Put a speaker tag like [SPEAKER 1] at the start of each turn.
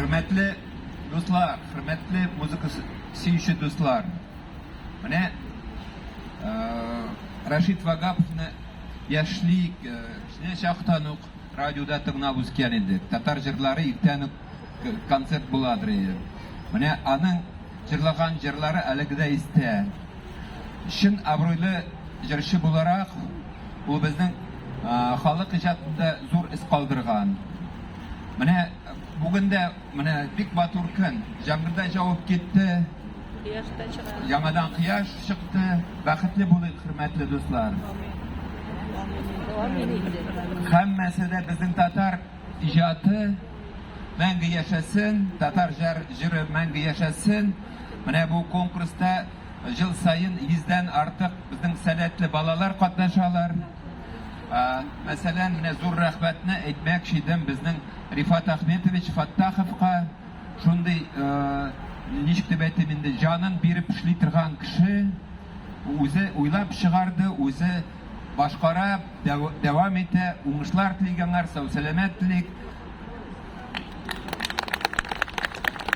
[SPEAKER 1] Hürmetli dostlar, hürmetli müzik sevişi dostlar. Mene Рашид Вагаповны яшлик, шне шахтанук радиода тыңлап үскән идек. Татар җырлары иртән концерт буладыр. Менә аның җырлаган җырлары әлегедә истә. Шин абруйлы җырчы буларак, ул безнең халык иҗатында зур эз калдырган. Менә бүген дә менә бик матур көн, җаңгырда җавап китте. Яңадан кыяш чыкты. Бәхетле булыйк, хөрмәтле дуслар. Һәммәсе дә безнең татар иҗаты мәңге яшәсен, татар җыры мәңге яшәсен. Менә бу конкурста жыл сайын 100дән артык безнең сәләтле балалар катнашалар. Мәсәлән, менә зур рәхмәтне әйтмәкче идем безнең Рифат Ахметович Фаттаховка, шундый ничек дип әйтим инде, җанын биреп эшли торган кеше, үзе уйлап чыгарды, үзе башкарып дәвам итә, уңышлар теләгәннәр, сау сәламәтлек,